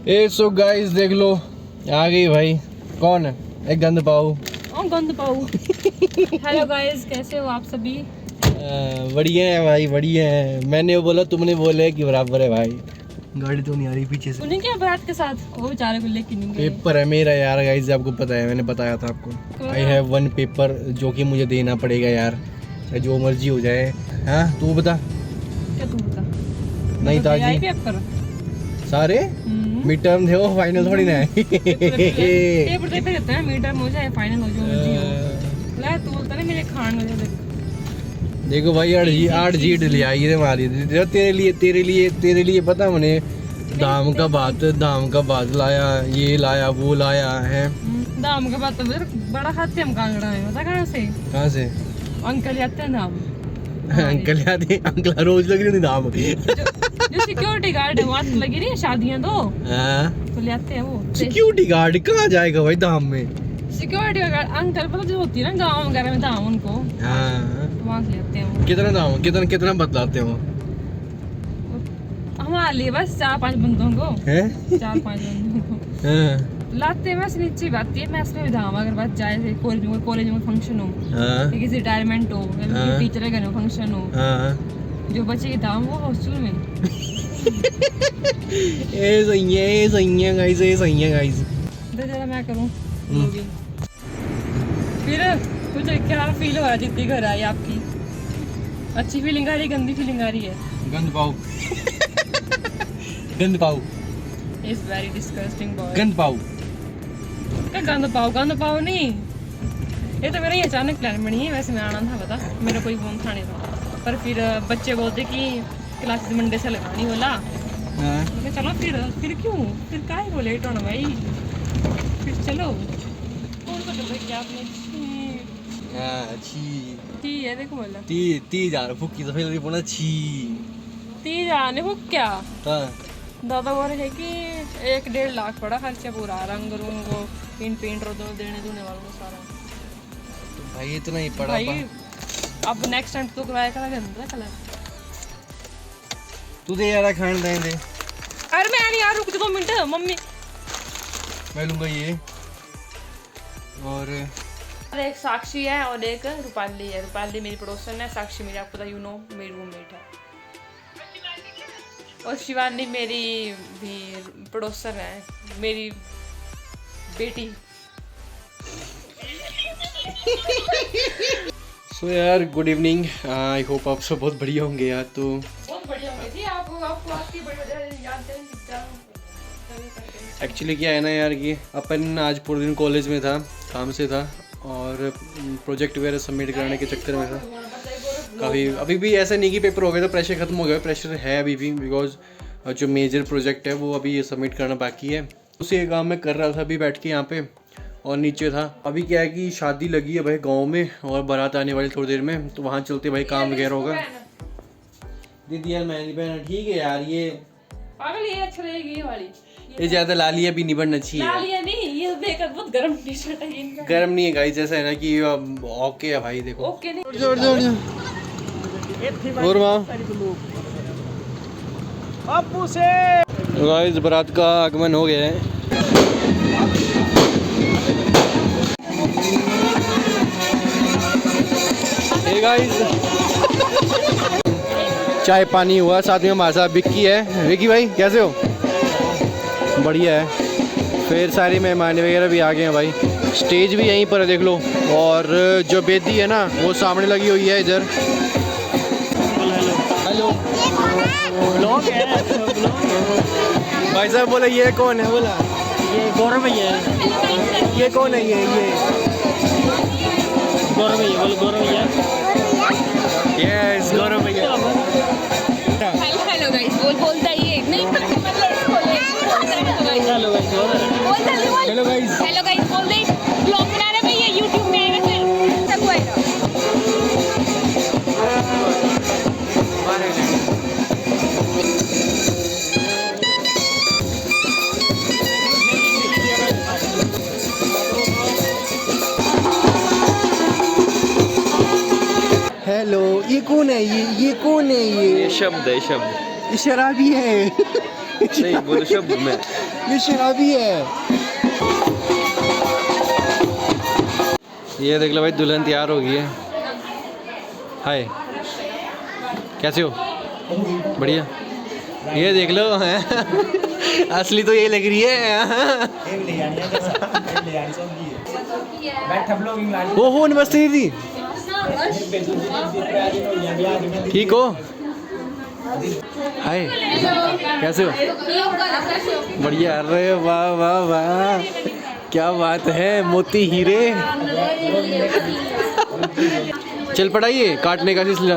ए so guys देख लो आ गई भाई। कौन है? एक गंद पाऊ। गंद पाऊ। हेलो गाइस, कैसे हो आप सभी? बढ़िया है भाई, बढ़िया है। मैंने वो बोला, तुमने बोले कि बराबर है भाई। गाड़ी तो नहीं आ रही पीछे से। उन्हें क्या बात के साथ वो बेचारे को लेके नहीं गए। पेपर है मेरा यार गाइस, आपको पता है, मैंने बताया था आपको। आई हैव वन पेपर जो कि मुझे देना पड़ेगा यार, जो मर्जी हो जाए। हाँ तू बता। क्या तू बता? नहीं ताजी पेपर सारे मिड टर्म थे, वो फाइनल थोड़ी ना है। पेपर देते रहते हैं, मिड टर्म हो जाए फाइनल हो जाए मर्जी हो। ले तू बोलता ना मेरे खान में देखो भाई 8 जी ले आई रे मारी तेरे लिए पता मैंने दाम का बात लाया, ये लाया वो लाया है। दाम का बात तो बड़ा खाते हम कांगड़ा है, पता कहाँ से अंकल आते हैं दाम। अंकल आते, अंकल रोज लग रही दाम। जो सिक्योरिटी गार्ड है वहाँ तो लगी रही है शादियाँ तो ले आते हैं वो। सिक्योरिटी गार्ड कहाँ जाएगा भाई दाम में? सिक्योरिटी गार्ड अंकल पता जो होती है ना गाँव वगैरह में दाम उनको वहाँ से ले आते हैं। कितना दाम कितना बतलाते हो? हमारे लिए बस 4-5 बंदों को हैं? 4-5 बंदों को लाते हैं। बस नीचे बात है मैथ में दाम अगर बात जाए कॉलेज में फंक्शन हो, किसी रिटायरमेंट हो, टीचर के घर में फंक्शन हो, जो बच्चे के दाम वो हॉस्टल में। ये सही है गाइस। तो जरा मैं करूं फिर कुछ क्या फील हो रहा है जितनी घर आई आपकी? अच्छी फीलिंग आ रही है, गंदी फीलिंग आ रही है? गंद पाऊ इज वेरी डिस्गस्टिंग बॉय। गंद पाऊ क्या गंद पाओ नहीं, ये तो मेरा ही अचानक प्लान बनी है। वैसे मैं आना था पता, मेरा कोई फोन था नहीं था, पर फिर बच्चे बोलते कि क्लासेस मंडे से लगानी होला। चलो फिर क्यों फिर काहे को लेट होना भाई, फिर चलो। कौन सा कर क्या आपने ती है देखो बोला ती जा फुक्की तो फिर बोला छी ती जाने हो क्या हां दादा बोल रहे कि 1-1.5 लाख पड़ा खर्चा पूरा, रंग को पेंट और देने वालों को सारा। तो भाई इतना ही पड़ा भाई अब नेक्स्ट टाइम तो कराया कलर तू दे यार खान दे। अरे मैं नहीं यार, रुक 2 मिनट मम्मी। मैं लूंगा ये। और एक साक्षी है और एक रूपाली है। रूपाली मेरी पड़ोसन है, साक्षी मेरी आपको पता मेरी रूममेट है, और शिवानी मेरी भी पड़ोसन है, मेरी बेटी। सो यार गुड इवनिंग, आई होप आप सब बहुत बढ़िया होंगे यार। तो बहुत बढ़िया होंगे जी, आपको आपकी बड़ी याद है। एक्चुअली क्या है ना यार कि अपन आज पूरे दिन कॉलेज में था, काम से था, और प्रोजेक्ट वगैरह सबमिट कराने के चक्कर में था काफ़ी। अभी भी ऐसा नहीं कि पेपर हो गया तो प्रेशर ख़त्म हो गया, प्रेशर है अभी भी, बिकॉज जो मेजर प्रोजेक्ट है वो अभी ये सबमिट करना बाकी है। उसी काम में कर रहा था अभी बैठ के यहाँ पे, और नीचे था। अभी क्या है कि शादी लगी है भाई गांव में, और बारात आने वाली थोड़ी देर में, तो वहाँ चलते भाई काम वगैरह होगा। दीदी यार मैं नहीं पहना, ठीक है यार ये पागल, ये अच्छा रहेगी ये वाली। ये ज़्यादा लालिया भी नहीं बनना चाहिए। लालिया नहीं, ये देखकर बहुत गर्म टी शर्ट है इनका। गर्म नहीं है गाइस, जैसा है ना कि ओके है भाई, देखो ओके नहीं और वहाँ गाइस बारात का आगमन हो गया है। हे गाइस चाय पानी हुआ, साथ में हमारे साथ विक्की है। विक्की भाई कैसे हो? बढ़िया है। फिर सारी मेहमान वगैरह भी आ गए हैं भाई, स्टेज भी यहीं पर है देख लो, और जो बेदी है ना वो सामने लगी हुई है इधर। हेलो ब्लॉग है भाई साहब। बोला ये कौन है? बोला ये गौरव भैया है। ये कौन है? ये गौरव भैया, बोलो गौरव भैया। यस गौरव भैया। हेलो गाइस, बोलता ही है नहीं हेलो गाइस हेलो गाइस बोल दे। ब्लॉग बना रहे भैया, YouTube में आएगा, फिर सब आएगा। हेलो ये कौन है? ये कौन है? ये शब्द है, शब्द शराबी है। नहीं बोलो शब्द में ये शराबी है। ये देख लो भाई, दुल्हन तैयार हो गई है। हाय, कैसे हो? बढ़िया। ये देख लो हैं असली तो यही लग रही है। हो नमस्ते दीदी, ठीक हो? हाय, कैसे हो? बढ़िया। अरे वाह वाह वाह, क्या बात है, मोती हीरे। चल पड़ाइए, काटने का सिलसिला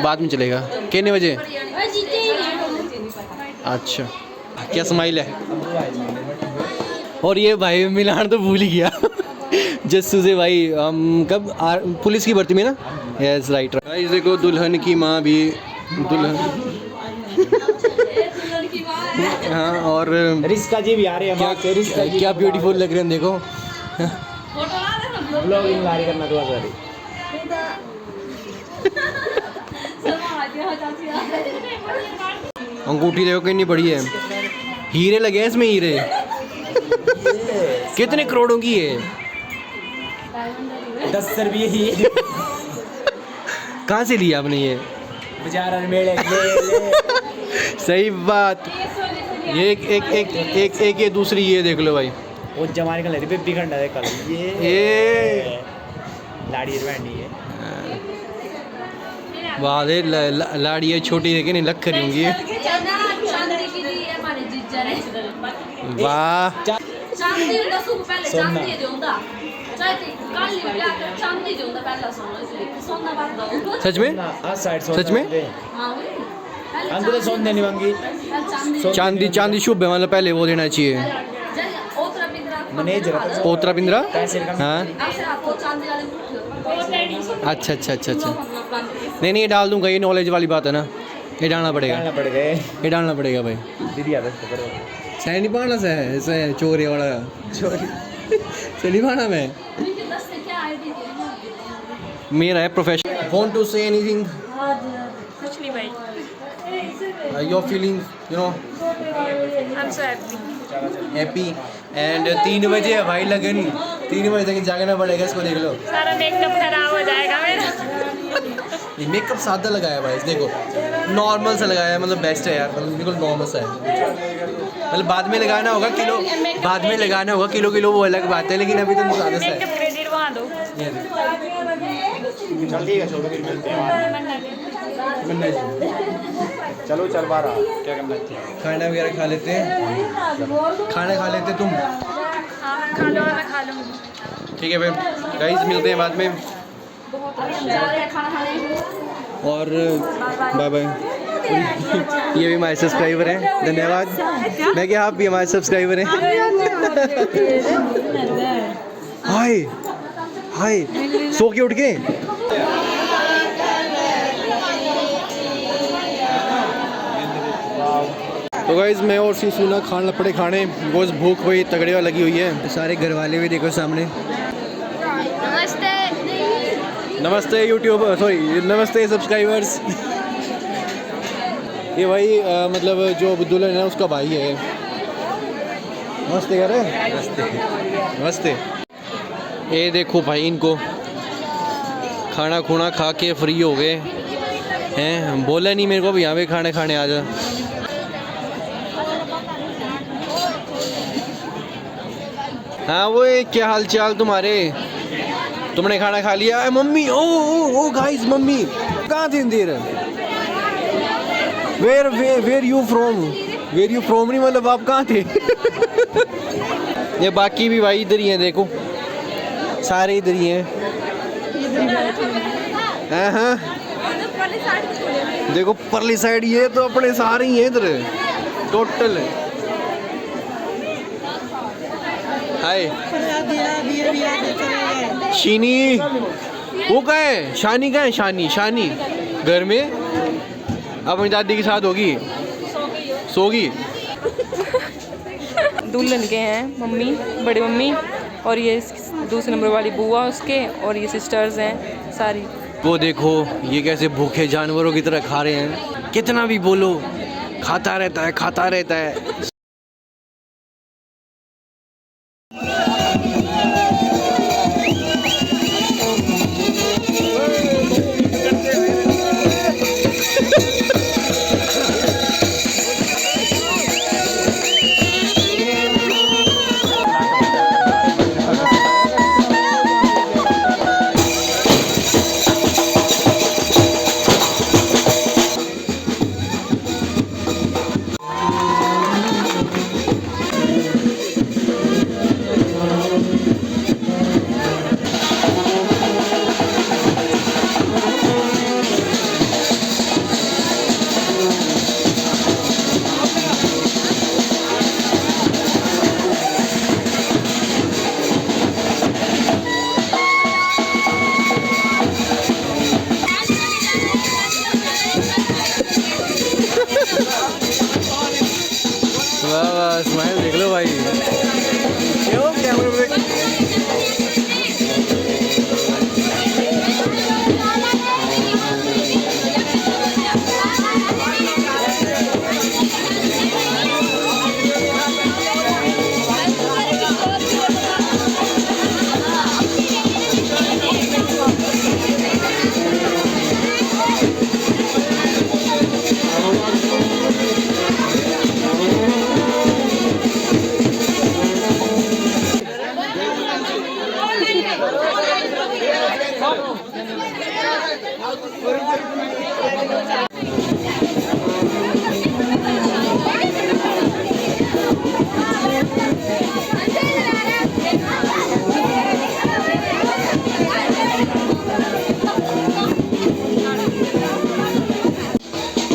बाद में चलेगा। कितने बजे? अच्छा, क्या स्माइल है। और ये भाई मिलान तो भूल ही गया जस्सू से भाई। हम कब पुलिस की भर्ती में ना? Yes right. गाइस देखो, दुल्हन की माँ भी दुल्हन। हाँ, और रिस्का जी भी आ रहे हैं। क्या ब्यूटीफुल लग रहे हैं, देखो। ब्लॉगिंग लारी करना तो आजारी। अंगूठी देखो कितनी बड़ी है, हीरे लगे हैं इसमें, हीरे। कितने करोड़ों की है? 10 रुपये ही। कहाँ से लिया आपने ये? बेचारा मेले सही बात। ये एक ये दूसरी, ये देख लो भाई। वो जमाने का ले बेबी खंडा है कल ये लाड़ी बैंडी है। वाह दे, लाड़ी है छोटी, देखे नहीं लग करी होंगी। वाह, सच में? सच में? तो सोन देनी मांगी। चांदी, चांदी शुभ है, मतलब पहले वो देना चाहिए। मैनेजर पोतरा पिंजरा। हाँ, हाँ। अच्छा अच्छा अच्छा अच्छा। नहीं ये डाल दूंगा, ये नॉलेज वाली बात है ना, ये डालना पड़ेगा। ये डालना पड़ेगा भाई। दीदी आदत करो। सही नहीं पाना से ऐसे चोरी वाला चोरी से नहीं पाना मैं। मेरा है profession. Want to say anything? कुछ नहीं भाई। Your feeling, you know? I'm so happy. Happy. And 3 बजे है भाई लगन, 3 बजे तक जागना पड़ेगा। इसको देख लो, सारा मेकअप खराब हो जाएगा मेरा। ये मेकअप सादा लगाया भाई, देखो नॉर्मल सा लगाया है, मतलब बेस्ट है यार, मतलब बिल्कुल नॉर्मल सा है। मतलब बाद में लगाना होगा किलो, बाद में लगाना होगा किलो किलो, वो अलग बात है, लेकिन अभी तो सादा सा है। मेकअप क्रेडिट वहाँ दो। चलो चल बारा क्या करना चाहिए। खाना वगैरह खा लेते हैं, खाना खा लेते तुम? हाँ मैं खा लो, मैं खा लूँगी। ठीक है भाई, गाइस मिलते हैं बाद में, और बाय बाय। ये भी हमारे सब्सक्राइबर हैं, धन्यवाद। मैं क्या, आप भी हमारे सब्सक्राइबर हैं। हाय हाय, सो के उठ के। तो गाइस मैं और सुना खाना पड़े खाने, बहुत भूख वही तगड़े लगी हुई है। सारे घर वाले भी देखो सामने। नमस्ते यूट्यूब, सॉरी नमस्ते सब्सक्राइबर्स। ये भाई मतलब जो दुल्हन है उसका भाई है। नमस्ते यार। नमस्ते नमस्ते। ये देखो भाई, इनको खाना खूना खा के फ्री हो गए हैं। बोला नहीं मेरे को भी यहाँ पे खाने खाने आ जा। हाँ वो क्या हाल चाल तुम्हारे? तुमने खाना खा लिया? मम्मी, ओ गाइस, मम्मी कहाँ थी देर? Where you from? Where you from नहीं, मतलब आप कहाँ थे? ये बाकी भी भाई इधर ही हैं, देखो सारे इधर ही हैं। हाँ देखो परली साइड, ये तो अपने सारे ही हैं इधर टोटल। हाय शीनी, वो कहाँ है? शानी कहाँ है? शानी घर में अब अपनी दादी के साथ होगी, सोगी। दुल्हन के हैं मम्मी, बड़ी मम्मी, और ये दूसरे नंबर वाली बुआ उसके, और ये सिस्टर्स हैं सारी। वो देखो ये कैसे भूखे जानवरों की तरह खा रहे हैं। कितना भी बोलो खाता रहता है। वाह वाह, स्माइल देख लो भाई। क्यों कैमरे में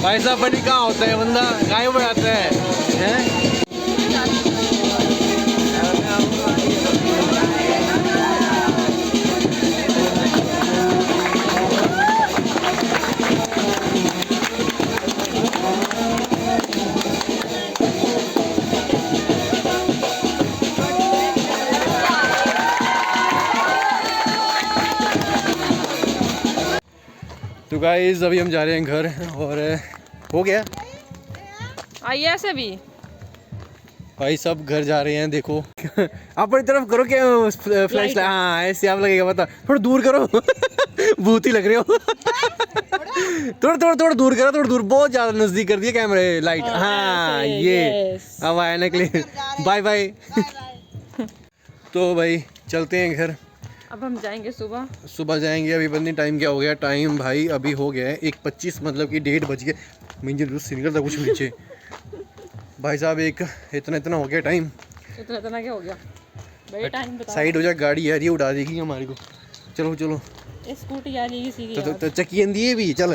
भाई साहब बड़ी कहाँ होता है बंदा, गायब हो जाता है। तो गाइस अभी हम जा रहे हैं घर और हो गया। आइए ऐसे भी भाई सब घर जा रहे हैं। देखो अपनी तरफ करो क्या फ्लैश, हाँ ऐसे आप लगेगा, बता थोड़ा दूर करो भूत ही लग रहे हो थोड़ा दूर करो, थोड़ा दूर, बहुत ज्यादा नजदीक कर दिया कैमरे लाइट। हाँ ये अब आया ना क्लियर। बाय बाय तो भाई चलते हैं घर। अब हम जाएंगे सुबह जाएंगे। अभी बंदी टाइम क्या हो गया, टाइम भाई अभी हो गया है 1:25, मतलब कि 1:30 बज गए। मुझे दूसरा निकल था कुछ नीचे भाई साहब, एक इतना हो गया टाइम। इतना क्या हो गया भाई, टाइम बता। साइड हो जा, गाड़ी यार ये उड़ा देगी हमारे को। चलो स्कूटी आ जाएगी सीधी। तो चक्की दिए भी चल।